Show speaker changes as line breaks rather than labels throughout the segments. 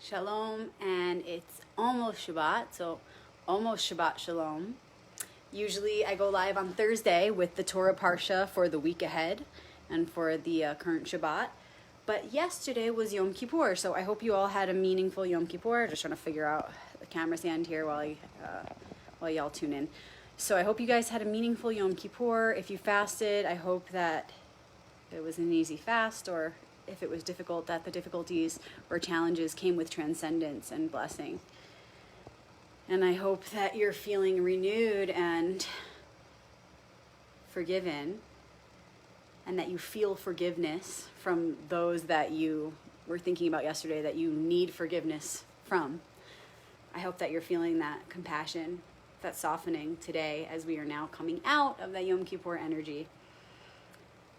Shalom, and it's almost Shabbat, so almost Shabbat Shalom. Usually I go live on Thursday with the Torah Parsha for the week ahead and for the current Shabbat. But yesterday was Yom Kippur, so I hope you all had a meaningful Yom Kippur. Just trying to figure out the camera stand here while y'all tune in. So I hope you guys had a meaningful Yom Kippur. If you fasted, I hope that it was an easy fast, or if it was difficult, that the difficulties or challenges came with transcendence and blessing. And I hope that you're feeling renewed and forgiven, and that you feel forgiveness from those that you were thinking about yesterday that you need forgiveness from. I hope that you're feeling that compassion, that softening today as we are now coming out of that Yom Kippur energy.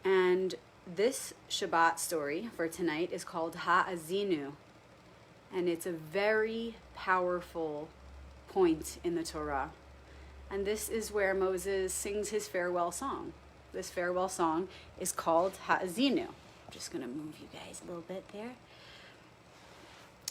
And this Shabbat story for tonight is called Ha'Azinu, and it's a very powerful point in the Torah. And this is where Moses sings his farewell song. This farewell song is called Ha'Azinu. I'm just going to move you guys a little bit there.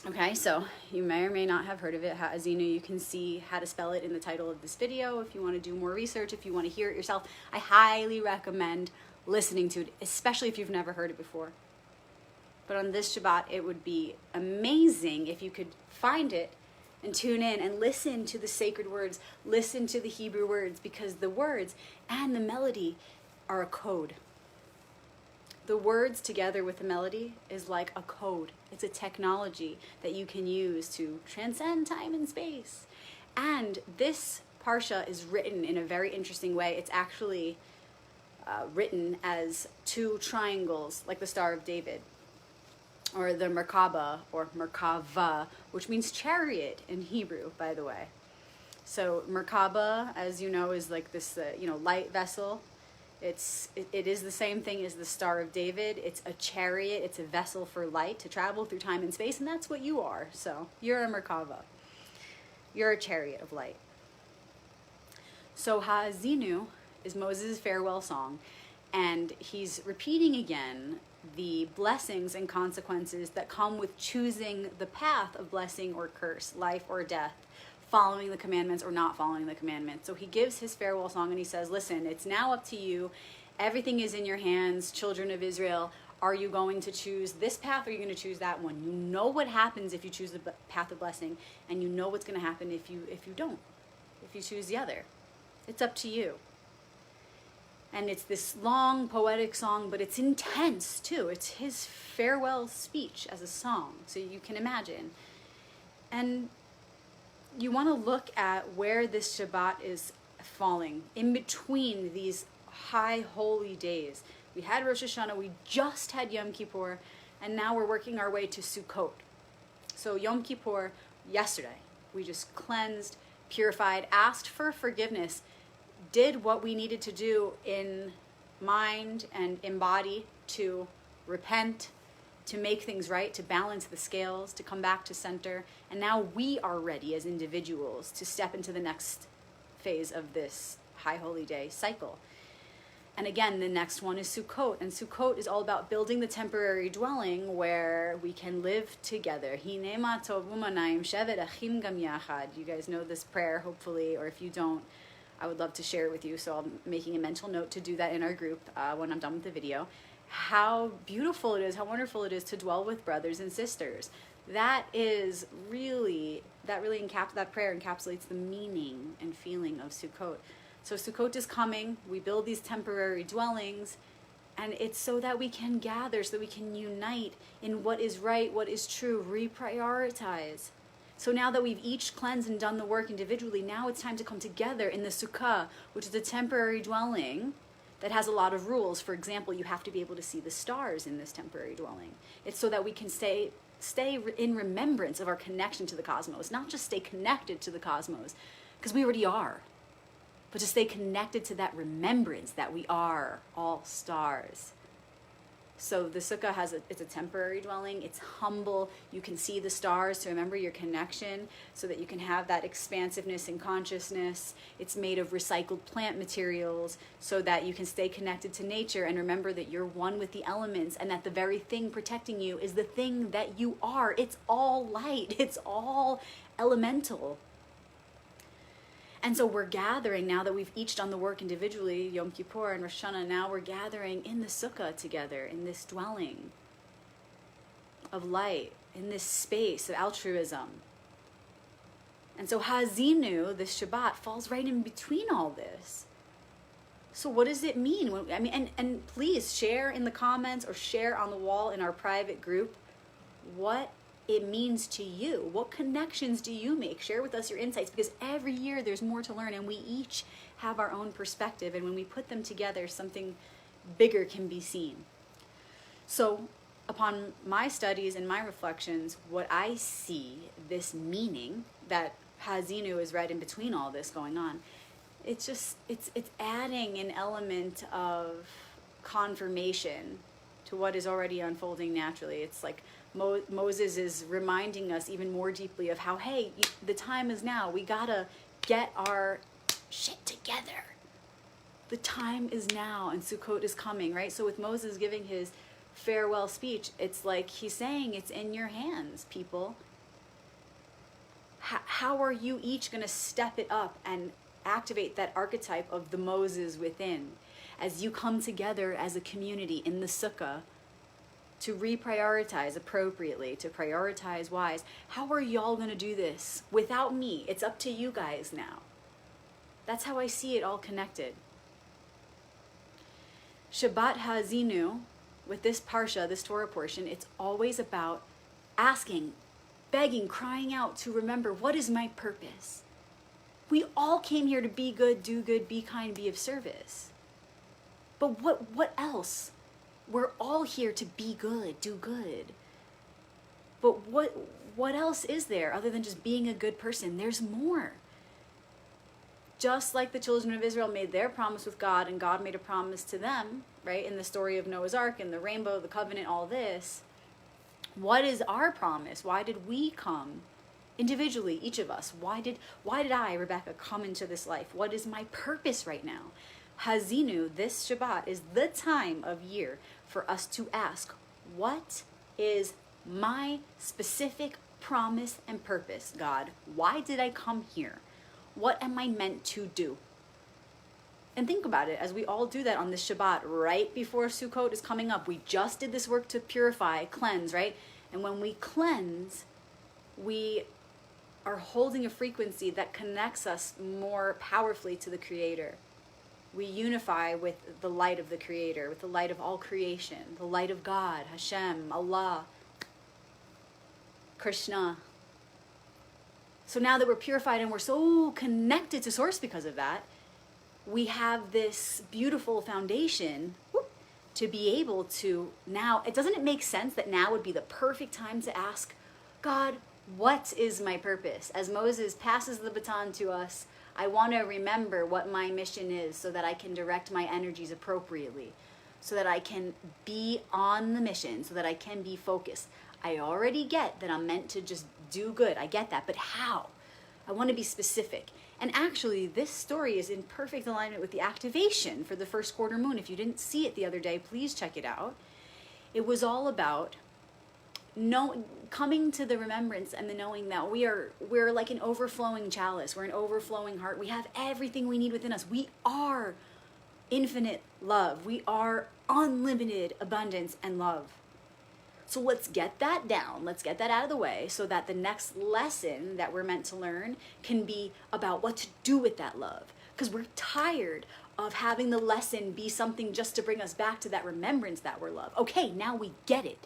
Okay, so you may or may not have heard of it, Ha'Azinu. You can see how to spell it in the title of this video. If you want to do more research, if you want to hear it yourself, I highly recommend listening to it, especially if you've never heard it before. But on this Shabbat, it would be amazing if you could find it and tune in and listen to the sacred words, listen to the Hebrew words, because the words and the melody are a code. The words together with the melody is like a code. It's a technology that you can use to transcend time and space. And this Parsha is written in a very interesting way. It's actually written as two triangles, like the Star of David, or the Merkaba, or Merkava, which means chariot in Hebrew, by the way. So Merkaba, as you know, is like this, light vessel. It is the same thing as the Star of David. It's a chariot. It's a vessel for light to travel through time and space, and that's what you are. So you're a Merkava. You're a chariot of light. So Ha'Azinu is Moses' farewell song, and he's repeating again the blessings and consequences that come with choosing the path of blessing or curse, life or death, following the commandments or not following the commandments. So he gives his farewell song and he says, listen, it's now up to you. Everything is in your hands, children of Israel. Are you going to choose this path, or are you going to choose that one? You know what happens if you choose the path of blessing, and you know what's going to happen if you don't, if you choose the other. It's up to you. And it's this long poetic song, but it's intense too. It's his farewell speech as a song, so you can imagine. And you want to look at where this Shabbat is falling, in between these high holy days. We had Rosh Hashanah, we just had Yom Kippur, and now we're working our way to Sukkot. So Yom Kippur, yesterday, we just cleansed, purified, asked for forgiveness, did what we needed to do in mind and in body to repent, to make things right, to balance the scales, to come back to center. And now we are ready as individuals to step into the next phase of this high holy day cycle. And again, the next one is Sukkot. And Sukkot is all about building the temporary dwelling where we can live together. You guys know this prayer, hopefully, or if you don't, I would love to share it with you, so I'm making a mental note to do that in our group when I'm done with the video. How beautiful it is, how wonderful it is to dwell with brothers and sisters. That prayer encapsulates the meaning and feeling of Sukkot. So Sukkot is coming, we build these temporary dwellings, and it's so that we can gather, so that we can unite in what is right, what is true, reprioritize. So now that we've each cleansed and done the work individually, now it's time to come together in the sukkah, which is a temporary dwelling that has a lot of rules. For example, you have to be able to see the stars in this temporary dwelling. It's so that we can stay in remembrance of our connection to the cosmos, not just stay connected to the cosmos, because we already are, but to stay connected to that remembrance that we are all stars. So the sukkah it's a temporary dwelling. It's humble. You can see the stars to remember your connection so that you can have that expansiveness and consciousness. It's made of recycled plant materials so that you can stay connected to nature and remember that you're one with the elements and that the very thing protecting you is the thing that you are. It's all light. It's all elemental. And so we're gathering, now that we've each done the work individually, Yom Kippur and Rosh Hashanah, now we're gathering in the sukkah together, in this dwelling of light, in this space of altruism. And so Ha'Azinu, this Shabbat, falls right in between all this. So what does it mean? And please share in the comments or share on the wall in our private group what it means to you. What connections do you make? Share with us your insights, because every year there's more to learn and we each have our own perspective, and when we put them together, something bigger can be seen. So upon my studies and my reflections, what I see, this meaning that Ha'Azinu is right in between all this going on, it's adding an element of confirmation to what is already unfolding naturally. It's like Moses is reminding us even more deeply of how, hey, the time is now. We gotta get our shit together. The time is now, and Sukkot is coming, right? So with Moses giving his farewell speech, it's like he's saying it's in your hands, people. How are you each gonna step it up and activate that archetype of the Moses within as you come together as a community in the sukkah to reprioritize appropriately, to prioritize wise? How are y'all going to do this without me? It's up to you guys now. That's how I see it all connected. Shabbat Ha'Azinu, with this parsha, this Torah portion, it's always about asking, begging, crying out to remember, what is my purpose? We all came here to be good, do good, be kind, be of service. But what else? We're all here to be good, do good. But what else is there other than just being a good person? There's more. Just like the children of Israel made their promise with God and God made a promise to them, right? In the story of Noah's Ark and the rainbow, the covenant, all this. What is our promise? Why did we come individually, each of us? Why did I, Rebecca, come into this life? What is my purpose right now? Ha'Azinu, this Shabbat, is the time of year for us to ask, what is my specific promise and purpose, God? Why did I come here? What am I meant to do? And think about it as we all do that on this Shabbat right before Sukkot is coming up. We just did this work to purify, cleanse, right? And when we cleanse, we are holding a frequency that connects us more powerfully to the Creator. We unify with the light of the Creator, with the light of all creation, the light of God, Hashem, Allah, Krishna. So now that we're purified and we're so connected to Source because of that, we have this beautiful foundation to be able to now, doesn't it make sense that now would be the perfect time to ask, God, what is my purpose? As Moses passes the baton to us, I want to remember what my mission is so that I can direct my energies appropriately, so that I can be on the mission, so that I can be focused. I already get that I'm meant to just do good. I get that. But how? I want to be specific. And actually, this story is in perfect alignment with the activation for the first quarter moon. If you didn't see it the other day, please check it out. It was all about coming to the remembrance and the knowing that we're like an overflowing chalice. We're an overflowing heart. We have everything we need within us. We are infinite love. We are unlimited abundance and love. So let's get that down. Let's get that out of the way so that the next lesson that we're meant to learn can be about what to do with that love. Because we're tired of having the lesson be something just to bring us back to that remembrance that we're love. Okay, now we get it.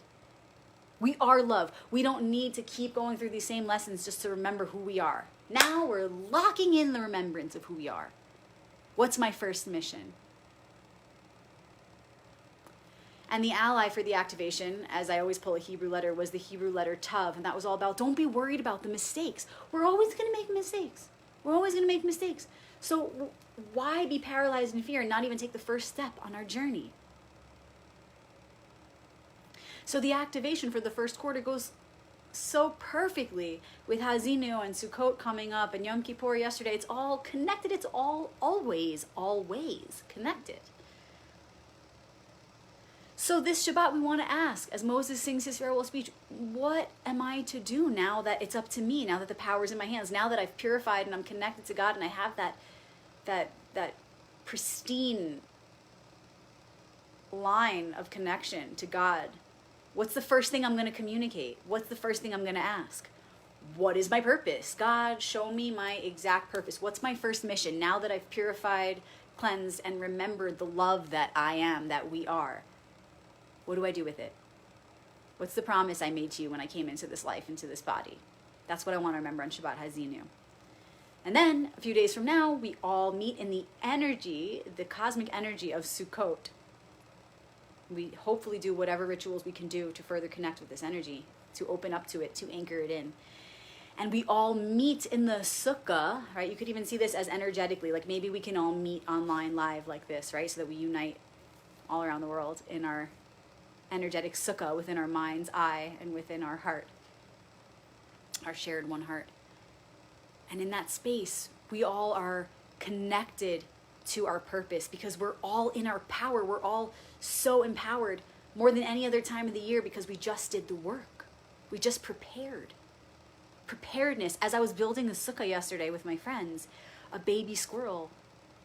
We are love. We don't need to keep going through these same lessons just to remember who we are. Now we're locking in the remembrance of who we are. What's my first mission? And the ally for the activation, as I always pull a Hebrew letter, was the Hebrew letter Tav. And that was all about, don't be worried about the mistakes. We're always going to make mistakes. We're always going to make mistakes. So why be paralyzed in fear and not even take the first step on our journey? So the activation for the first quarter goes so perfectly with Ha'azinu and Sukkot coming up and Yom Kippur yesterday. It's all connected. It's all always connected. So this Shabbat we want to ask, as Moses sings his farewell speech, what am I to do now that it's up to me, now that the power is in my hands, now that I've purified and I'm connected to God and I have that pristine line of connection to God? What's the first thing I'm going to communicate? What's the first thing I'm going to ask? What is my purpose? God, show me my exact purpose. What's my first mission now that I've purified, cleansed, and remembered the love that I am, that we are? What do I do with it? What's the promise I made to you when I came into this life, into this body? That's what I want to remember on Shabbat Ha'Azinu. And then, a few days from now, we all meet in the energy, the cosmic energy of Sukkot. We hopefully do whatever rituals we can do to further connect with this energy, to open up to it, to anchor it in. And we all meet in the sukkah, right? You could even see this as energetically, like maybe we can all meet online live like this, right? So that we unite all around the world in our energetic sukkah, within our mind's eye and within our heart, our shared one heart. And in that space, we all are connected to our purpose because we're all in our power. We're all so empowered more than any other time of the year because we just did the work. We just prepared. Preparedness. As I was building the sukkah yesterday with my friends, a baby squirrel.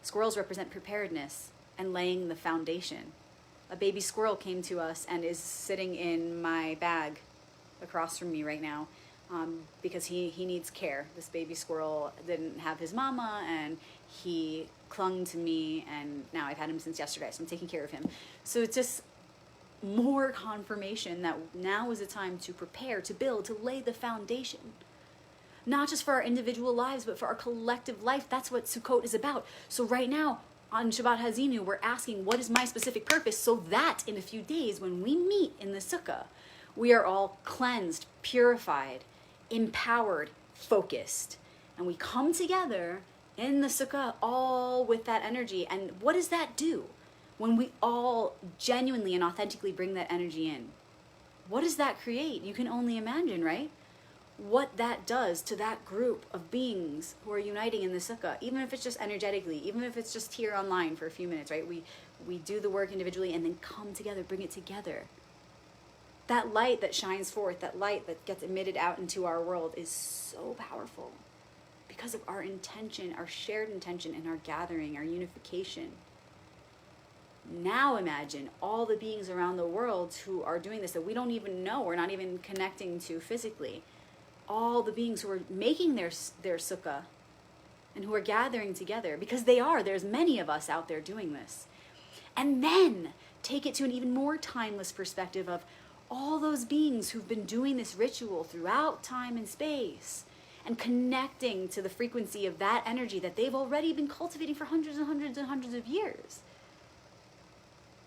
Squirrels represent preparedness and laying the foundation. A baby squirrel came to us and is sitting in my bag across from me right now. Because he needs care. This baby squirrel didn't have his mama and he clung to me, and now I've had him since yesterday, so I'm taking care of him. So it's just more confirmation that now is the time to prepare, to build, to lay the foundation. Not just for our individual lives, but for our collective life. That's what Sukkot is about. So right now, on Shabbat Ha'Azinu, we're asking, what is my specific purpose? So that in a few days, when we meet in the sukkah, we are all cleansed, purified, empowered, focused. And we come together in the sukkah all with that energy. And what does that do when we all genuinely and authentically bring that energy in? What does that create? You can only imagine, right? What that does to that group of beings who are uniting in the sukkah, even if it's just energetically, even if it's just here online for a few minutes, right? We do the work individually and then come together, bring it together. That light that shines forth, that light that gets emitted out into our world is so powerful because of our intention, our shared intention in our gathering, our unification. Now imagine all the beings around the world who are doing this that we don't even know, we're not even connecting to physically. All the beings who are making their sukkah and who are gathering together, because there's many of us out there doing this. And then take it to an even more timeless perspective of all those beings who've been doing this ritual throughout time and space and connecting to the frequency of that energy that they've already been cultivating for hundreds and hundreds and hundreds of years.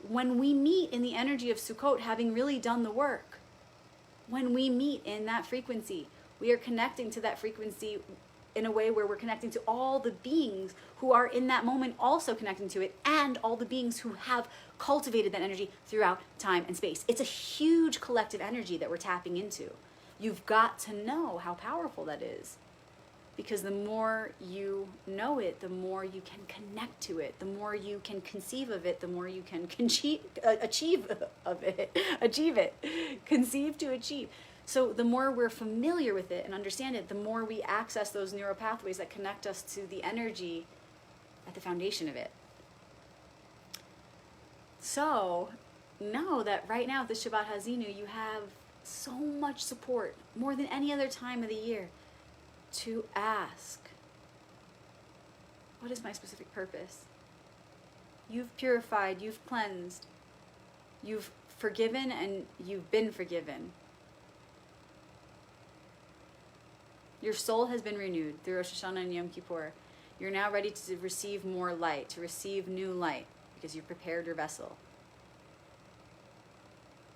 When we meet in the energy of Sukkot, having really done the work, when we meet in that frequency, we are connecting to that frequency in a way where we're connecting to all the beings who are in that moment also connecting to it, and all the beings who have cultivated that energy throughout time and space. It's a huge collective energy that we're tapping into. You've got to know how powerful that is, because the more you know it, the more you can connect to it, the more you can conceive of it, the more you can achieve it, conceive to achieve. So the more we're familiar with it and understand it, the more we access those neural pathways that connect us to the energy at the foundation of it. So know that right now at the Shabbat Ha'Azinu, you have so much support, more than any other time of the year, to ask, what is my specific purpose? You've purified, you've cleansed, you've forgiven, and you've been forgiven. Your soul has been renewed through Rosh Hashanah and Yom Kippur. You're now ready to receive more light, to receive new light, because you've prepared your vessel.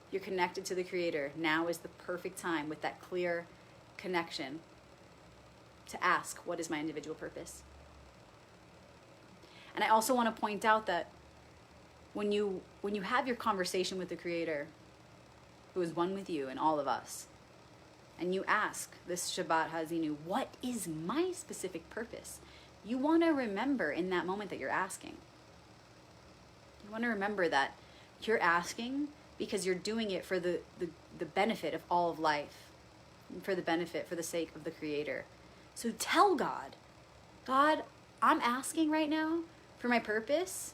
You're connected to the Creator. Now is the perfect time, with that clear connection, to ask, what is my individual purpose? And I also want to point out that when you have your conversation with the Creator, who is one with you and all of us, and you ask this Shabbat Ha'Azinu, what is my specific purpose? You want to remember in that moment that you're asking. You want to remember that you're asking because you're doing it for the benefit of all of life, for the sake of the Creator. So tell God, God, I'm asking right now for my purpose,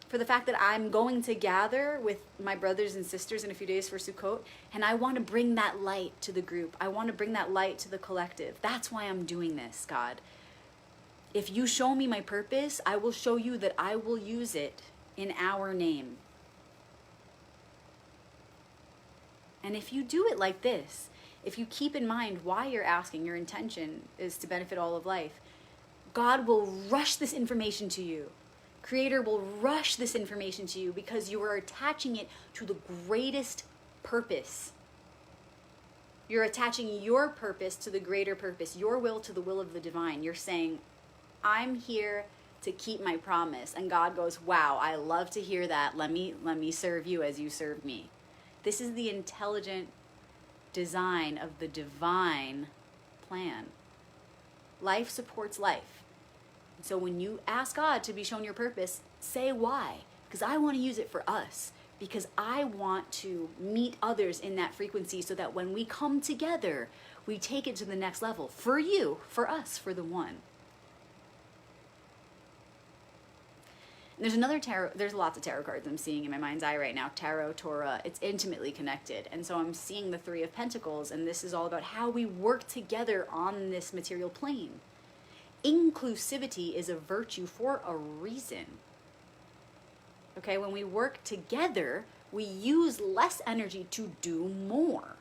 for the fact that I'm going to gather with my brothers and sisters in a few days for Sukkot, and I want to bring that light to the group. I want to bring that light to the collective. That's why I'm doing this, God. If you show me my purpose, I will show you that I will use it in our name. And if you do it like this, if you keep in mind why you're asking, your intention is to benefit all of life, God will rush this information to you. Creator will rush this information to you because you are attaching it to the greatest purpose. You're attaching your purpose to the greater purpose, your will to the will of the divine. You're saying, I'm here to keep my promise. And God goes, wow, I love to hear that. Let me serve you as you serve me. This is the intelligent design of the divine plan. Life supports life. So when you ask God to be shown your purpose, say why. Because I want to use it for us. Because I want to meet others in that frequency so that when we come together, we take it to the next level. For you, for us, for the one. And there's another tarot, there's lots of tarot cards I'm seeing in my mind's eye right now. Tarot, Torah, it's intimately connected. And so I'm seeing the Three of Pentacles, and this is all about how we work together on this material plane. Inclusivity is a virtue for a reason. Okay, when we work together, we use less energy to do more.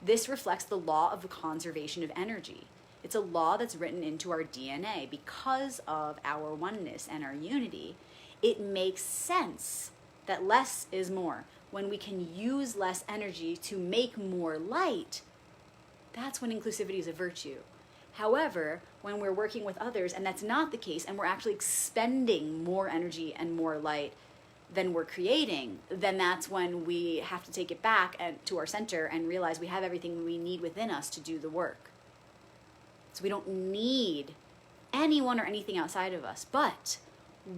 This reflects the law of the conservation of energy. It's a law that's written into our DNA. Because of our oneness and our unity, it makes sense that less is more. When we can use less energy to make more light, that's when inclusivity is a virtue. However, when we're working with others and that's not the case, and we're actually expending more energy and more light than we're creating, then that's when we have to take it back and to our center and realize we have everything we need within us to do the work. So we don't need anyone or anything outside of us. But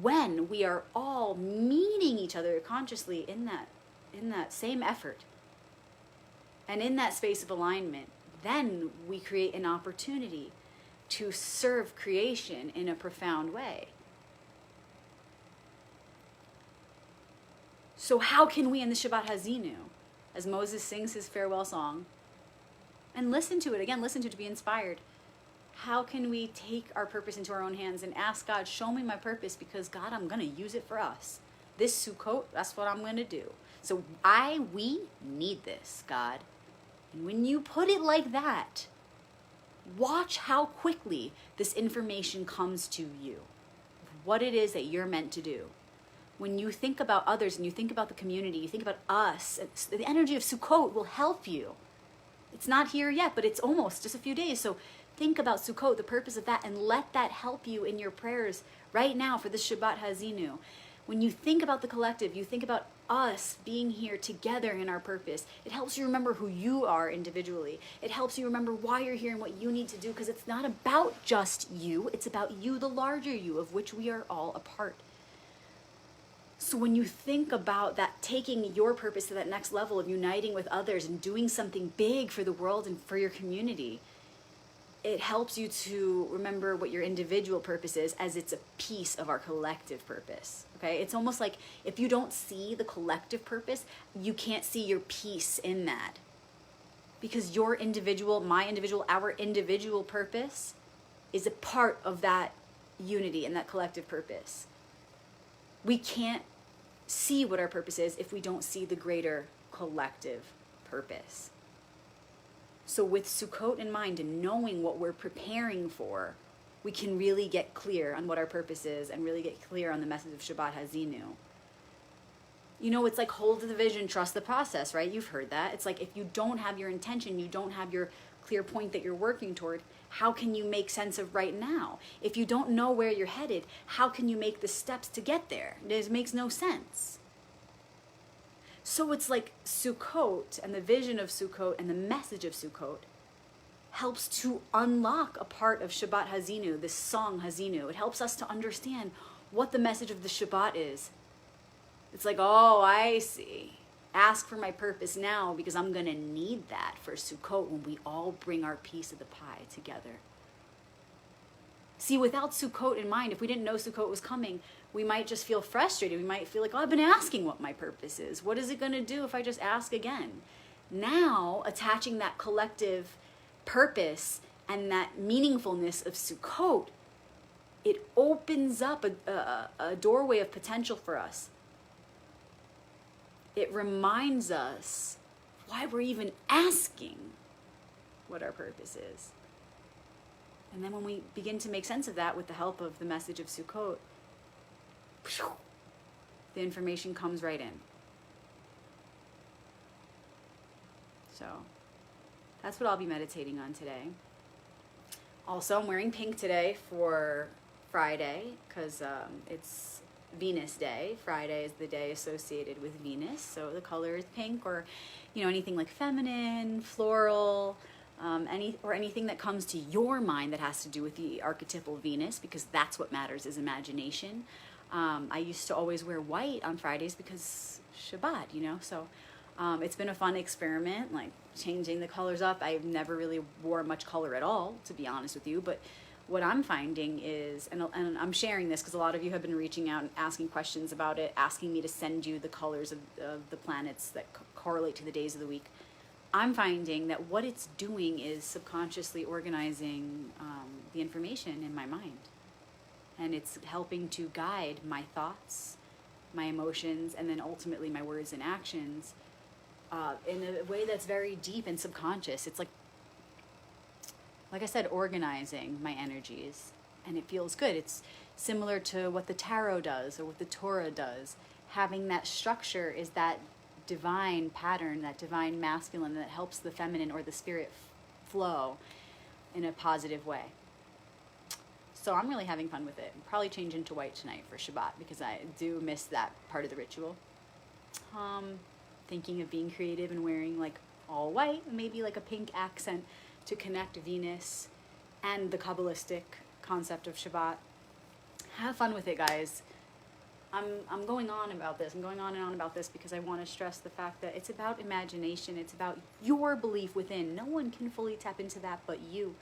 when we are all meeting each other consciously in that same effort and in that space of alignment, then we create an opportunity to serve creation in a profound way. So how can we in the Shabbat Ha'Azinu, as Moses sings his farewell song, and listen to it, again, listen to it to be inspired, how can we take our purpose into our own hands and ask God, show me my purpose, because God, I'm going to use it for us. This Sukkot, that's what I'm going to do. So we need this, God. And when you put it like that, watch how quickly this information comes to you, what it is that you're meant to do. When you think about others and you think about the community, you think about us, the energy of Sukkot will help you. It's not here yet, but it's almost just a few days. So think about Sukkot, the purpose of that, and let that help you in your prayers right now for this Shabbat Ha'Azinu. When you think about the collective, you think about us being here together in our purpose. It helps you remember who you are individually. It helps you remember why you're here and what you need to do, because it's not about just you. It's about you, the larger you, of which we are all a part. So when you think about that, taking your purpose to that next level of uniting with others and doing something big for the world and for your community, it helps you to remember what your individual purpose is, as it's a piece of our collective purpose. Okay? It's almost like if you don't see the collective purpose, you can't see your piece in that. Because your individual, my individual, our individual purpose is a part of that unity and that collective purpose. We can't see what our purpose is if we don't see the greater collective purpose. So with Sukkot in mind and knowing what we're preparing for, we can really get clear on what our purpose is and really get clear on the message of Shabbat Ha'Azinu. You know, it's like hold the vision, trust the process, right? You've heard that. It's like if you don't have your intention, you don't have your clear point that you're working toward, how can you make sense of right now? If you don't know where you're headed, how can you make the steps to get there? It makes no sense. So it's like Sukkot and the vision of Sukkot and the message of Sukkot helps to unlock a part of Shabbat Ha'Azinu, this song Ha'Azinu. It helps us to understand what the message of the Shabbat is. It's like, oh, I see. Ask for my purpose now because I'm going to need that for Sukkot when we all bring our piece of the pie together. See, without Sukkot in mind, if we didn't know Sukkot was coming, we might just feel frustrated. We might feel like, oh, I've been asking what my purpose is. What is it going to do if I just ask again? Now, attaching that collective purpose and that meaningfulness of Sukkot, it opens up a doorway of potential for us. It reminds us why we're even asking what our purpose is. And then when we begin to make sense of that with the help of the message of Sukkot, the information comes right in. So that's what I'll be meditating on today. Also, I'm wearing pink today for Friday because it's Venus Day. Friday is the day associated with Venus, so the color is pink, or anything like feminine, floral, anything that comes to your mind that has to do with the archetypal Venus, because that's what matters, is imagination. I used to always wear white on Fridays because Shabbat, so it's been a fun experiment, like changing the colors up. I never really wore much color at all, to be honest with you, but what I'm finding is, and I'm sharing this because a lot of you have been reaching out and asking questions about it, asking me to send you the colors of the planets that correlate to the days of the week. I'm finding that what it's doing is subconsciously organizing the information in my mind. And it's helping to guide my thoughts, my emotions, and then ultimately my words and actions in a way that's very deep and subconscious. It's like I said, organizing my energies. And it feels good. It's similar to what the tarot does or what the Torah does. Having that structure is that divine pattern, that divine masculine that helps the feminine or the spirit flow in a positive way. So I'm really having fun with it. I'll probably change into white tonight for Shabbat because I do miss that part of the ritual. Thinking of being creative and wearing like all white, maybe like a pink accent to connect Venus and the Kabbalistic concept of Shabbat. Have fun with it, guys. I'm going on about this. I'm going on and on about this because I want to stress the fact that it's about imagination. It's about your belief within. No one can fully tap into that but you.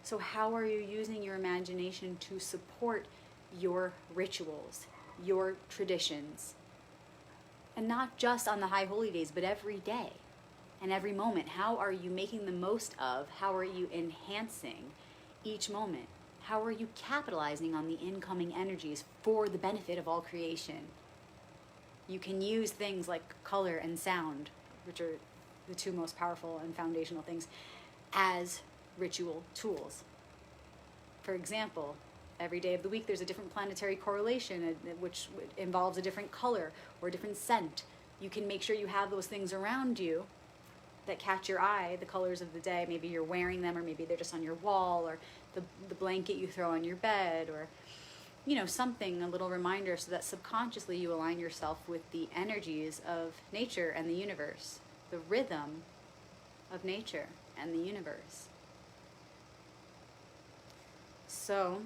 So how are you using your imagination to support your rituals, your traditions? And not just on the high holy days, but every day and every moment. How are you making the most of? How are you enhancing each moment? How are you capitalizing on the incoming energies for the benefit of all creation? You can use things like color and sound, which are the two most powerful and foundational things, as ritual tools. For example, every day of the week there's a different planetary correlation which involves a different color or a different scent. You can make sure you have those things around you that catch your eye, the colors of the day. Maybe you're wearing them, or maybe they're just on your wall, or the blanket you throw on your bed, or something, a little reminder, so that subconsciously you align yourself with the energies of nature and the universe, the rhythm of nature and the universe. So,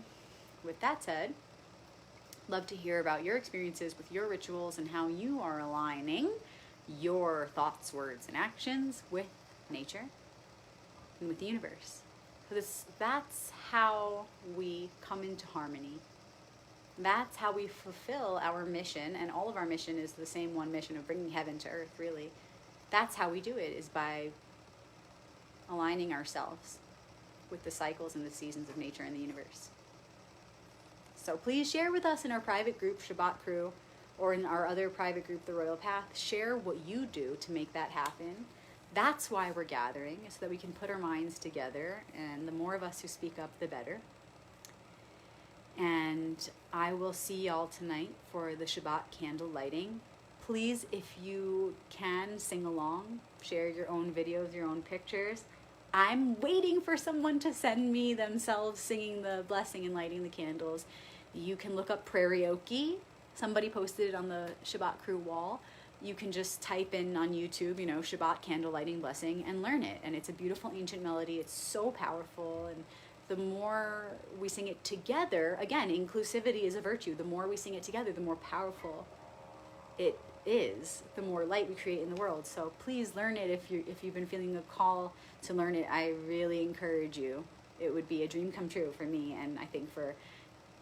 with that said, love to hear about your experiences with your rituals and how you are aligning your thoughts, words, and actions with nature and with the universe. So that's how we come into harmony. That's how we fulfill our mission, and all of our mission is the same one mission of bringing heaven to earth, really. That's how we do it, is by aligning ourselves with the cycles and the seasons of nature and the universe. So please share with us in our private group, Shabbat Crew, or in our other private group, The Royal Path. Share what you do to make that happen. That's why we're gathering, so that we can put our minds together, and the more of us who speak up, the better. And I will see y'all tonight for the Shabbat candle lighting. Please, if you can, sing along, share your own videos, your own pictures. I'm waiting for someone to send me themselves singing the blessing and lighting the candles. You can look up Prairieoki. Somebody posted it on the Shabbat Crew wall. you can just type in on YouTube, you know, Shabbat candle lighting blessing and learn it. And it's a beautiful ancient melody. It's so powerful. And the more we sing it together, again, inclusivity is a virtue. The more we sing it together, the more powerful it is, the more light we create in the world. So please learn it. If you've been feeling the call to learn it, I really encourage you. It would be a dream come true for me, and I think for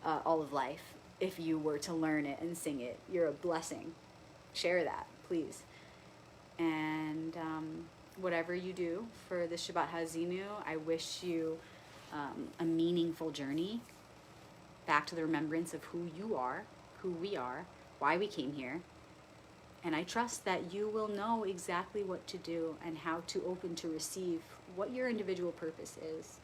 all of life, if you were to learn it and sing it. You're a blessing. Share that, please. And whatever you do for the Shabbat Ha'Azinu, I wish you a meaningful journey back to the remembrance of who you are, who we are, why we came here. And I trust that you will know exactly what to do and how to open to receive what your individual purpose is.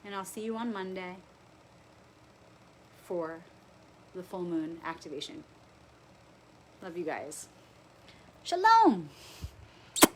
And I'll see you on Monday for the full moon activation. Love you guys. Shalom!